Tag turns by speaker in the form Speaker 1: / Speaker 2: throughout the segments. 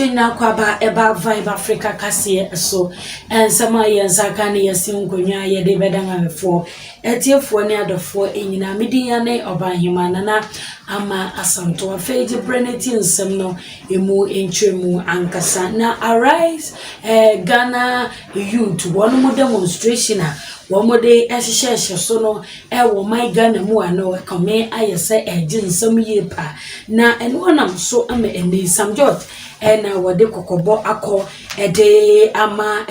Speaker 1: China kwaba eba Vibe Africa kase so ensama yensaka ne yesinkonwa ye de bedanga mefo etiefo ne adofo enyina midiya ne obahima nana ama asanto afeji breneti nsem no emu entremu ankasa na arise Ghana youth one more demonstration womode ehihye so no wo my Ghana mu ano kame ayese ejin nsem yepa na eno nam so ama eni Sam George na wode kokobo akọ ede ama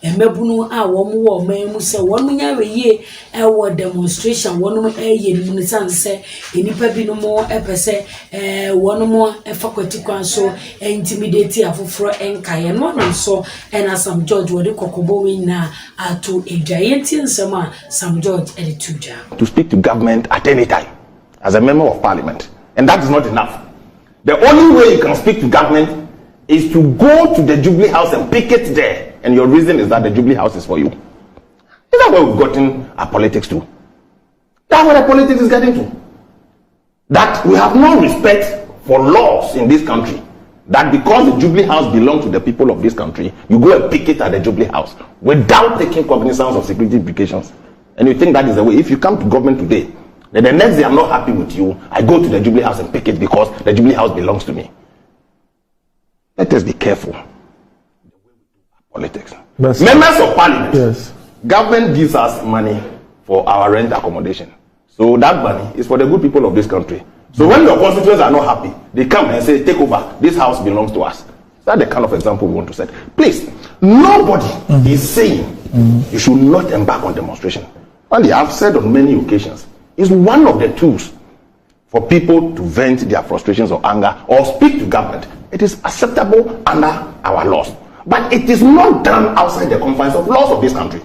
Speaker 1: emebunu a wo mu se wonu nya weye wo demonstration wonu eye ni mu sanse enipa bi no mo epese wonu mo efakwati kwan so intimidate afoforo enkaye no no so na Sam George wode kokobo we na ato giant nsema Sam George ede tuja
Speaker 2: to speak to government at any time as a member of parliament, and that is not enough. The only way you can speak to government is to go to the Jubilee House and picket there. And your reason is that the Jubilee House is for you. Is that where we've gotten our politics to? That's where the politics is getting to. That we have no respect for laws in this country. That because the Jubilee House belongs to the people of this country, you go and picket at the Jubilee House without taking cognizance of security implications. And you think that is the way. If you come to government today, then the next day I'm not happy with you, I go to the Jubilee House and pick it because the Jubilee House belongs to me. Let us be careful. Politics. Members of Parliament.
Speaker 3: Yes.
Speaker 2: Government gives us money for our rent accommodation. So that money is for the good people of this country. So when your constituents are not happy, they come and say, take over, this house belongs to us. That's the kind of example we want to set. Please, nobody is saying you should not embark on demonstration. Only I've said on many occasions, is one of the tools for people to vent their frustrations or anger or speak to government. It is acceptable under our laws, but it is not done outside the confines of laws of this country.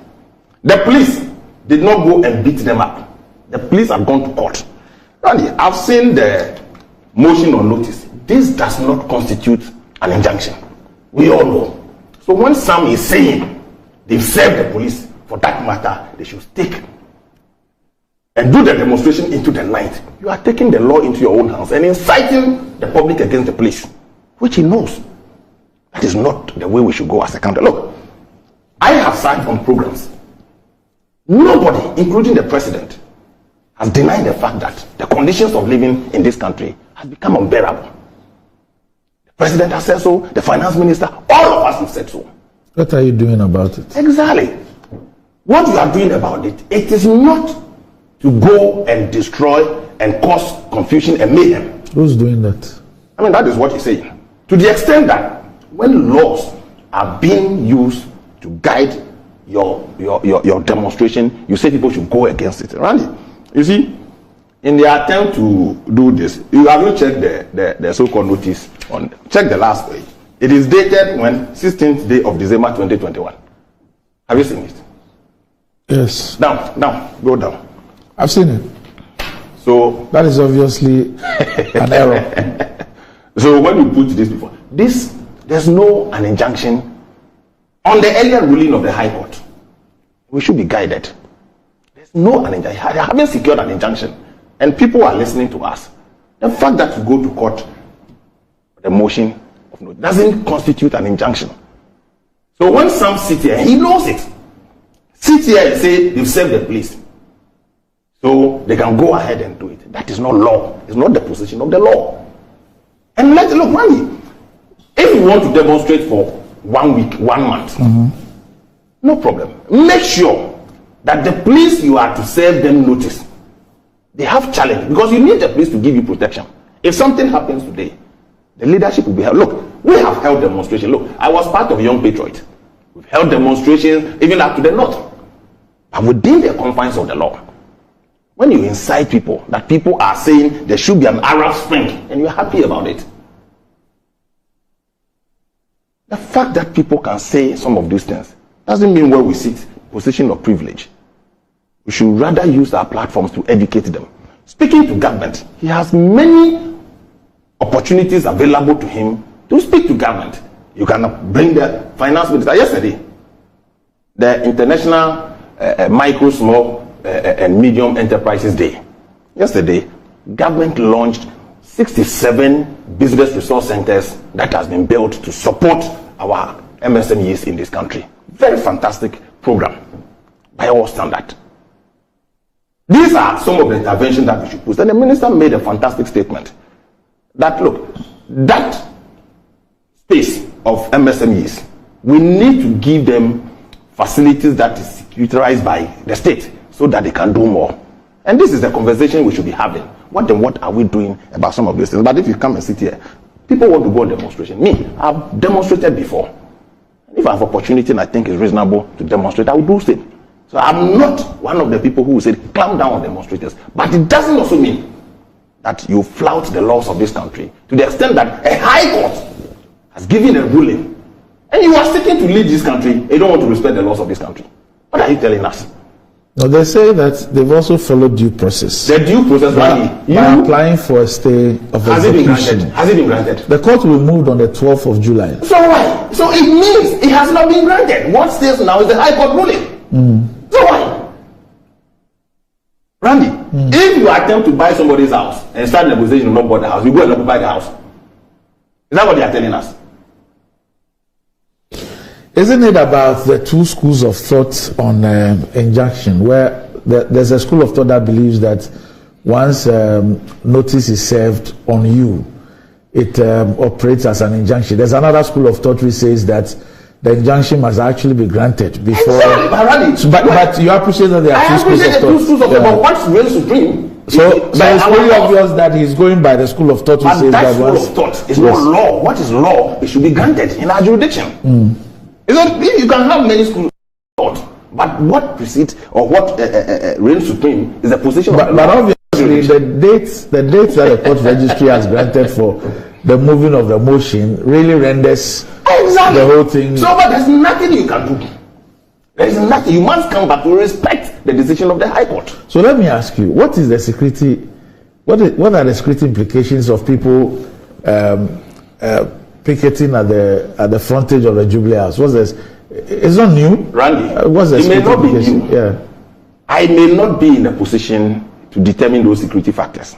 Speaker 2: The police did not go and beat them up. The police have gone to court. Randy, I've seen the motion on notice. This does not constitute an injunction. We all know. So when some is saying they've served the police, for that matter, they should take and do the demonstration into the night, you are taking the law into your own hands and inciting the public against the police, which he knows. That is not the way we should go as a country. Look, I have sat on programs. Nobody, including the president, has denied the fact that the conditions of living in this country has become unbearable. The president has said so, the finance minister, all of us have said so.
Speaker 3: What are you doing about it?
Speaker 2: Exactly. What you are doing about it, it is not to go and destroy and cause confusion and mayhem.
Speaker 3: Who's doing that?
Speaker 2: I mean, that is what he's saying. To the extent that when laws are being used to guide your demonstration, you say people should go against it. Randy, you see, in the attempt to do this, you haven't checked the so-called notice on. Check the last page. It is dated when 16th day of December 2021. Have you seen it?
Speaker 3: Yes.
Speaker 2: Down, go down.
Speaker 3: I've seen it.
Speaker 2: So
Speaker 3: that is obviously an error.
Speaker 2: So when we put this before, there's no an injunction on the earlier ruling of the High Court. We should be guided. There's no an injunction. I haven't secured an injunction, and people are listening to us. The fact that you go to court, the motion of no doesn't constitute an injunction. So when some sit here, he knows it. Sit here and say they've served the police, so they can go ahead and do it. That is not law. It's not the position of the law. And let's look, money. If you want to demonstrate for 1 week, 1 month, no problem. Make sure that the police you are to serve them notice. They have challenge because you need the police to give you protection. If something happens today, the leadership will be held. Look, we have held demonstrations. Look, I was part of Young Patriot. We've held demonstrations even up to the north, but within the confines of the law. When you incite people, that people are saying there should be an Arab Spring, and you're happy about it. The fact that people can say some of these things doesn't mean where we sit, position of privilege. We should rather use our platforms to educate them. Speaking to government, he has many opportunities available to him to speak to government. You can bring the finance minister. Yesterday, the International Micro, Small and Medium Enterprises Day. Yesterday, government launched 67 business resource centers that has been built to support our MSMEs in this country. Very fantastic program by all standard. These are some of the interventions that we should put. And the minister made a fantastic statement that, look, that space of MSMEs, we need to give them facilities that is utilized by the state so that they can do more. And this is the conversation we should be having. What are we doing about some of these things? But if you come and sit here, people want to go on demonstration. Me, I've demonstrated before. If I have opportunity and I think it's reasonable to demonstrate, I will do so. So I'm not one of the people who will say clamp down on demonstrators. But it doesn't also mean that you flout the laws of this country to the extent that a high court has given a ruling and you are seeking to lead this country and you don't want to respect the laws of this country. What are you telling us?
Speaker 3: No, they say that they've also followed due process.
Speaker 2: The due process
Speaker 3: by applying for a stay of execution.
Speaker 2: Has it been granted?
Speaker 3: The court will move on the 12th of July.
Speaker 2: So why? So it means it has not been granted. What stays now is the High Court ruling. So why? Randy, if you attempt to buy somebody's house and start negotiation not buy the house, you go and occupy the house. Is that what they are telling us?
Speaker 3: Isn't it about the two schools of thought on injunction, where there's a school of thought that believes that once notice is served on you, it operates as an injunction. There's another school of thought which says that the injunction must actually be granted before.
Speaker 2: Exactly,
Speaker 3: but you appreciate that there are two schools of thought.
Speaker 2: Two schools of thought, but what's real supreme?
Speaker 3: So it's very obvious that he's going by the school of thought which says that
Speaker 2: school of thought is not law. What is law? It should be granted in our jurisdiction. You can have many schools of thought, but what precedes or what reigns supreme is the position of the law.
Speaker 3: But obviously, the dates that the court registry has granted for the moving of the motion really renders the whole thing.
Speaker 2: So, but there's nothing you can do. There is nothing. You must come back to respect the decision of the High Court.
Speaker 3: So let me ask you, what is the security? What are the security implications of people picketing at the frontage of the Jubilee House? What's this? It's not new.
Speaker 2: Randy,
Speaker 3: what's the
Speaker 2: it may not be
Speaker 3: implication?
Speaker 2: new. Yeah. I may not be in a position to determine those security factors.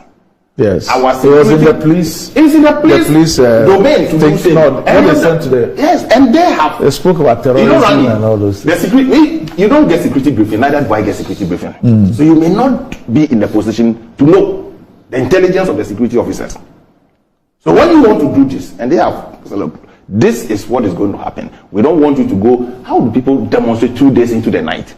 Speaker 3: Yes.
Speaker 2: Our
Speaker 3: it was in the police.
Speaker 2: It's in the police
Speaker 3: domain
Speaker 2: to do
Speaker 3: not. What they sent to the.
Speaker 2: Yes, and they have.
Speaker 3: They spoke about terrorism and all those things.
Speaker 2: The security, you don't get security briefing. Neither do I get security briefing. So you may not be in the position to know the intelligence of the security officers. So when you want to do this, and they have, so look, this is what is going to happen. We don't want you to go. How do people demonstrate 2 days into the night?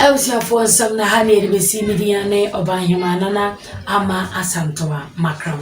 Speaker 1: Elsia for some na hani de besi media ne oba hima nana ama asantoa makram.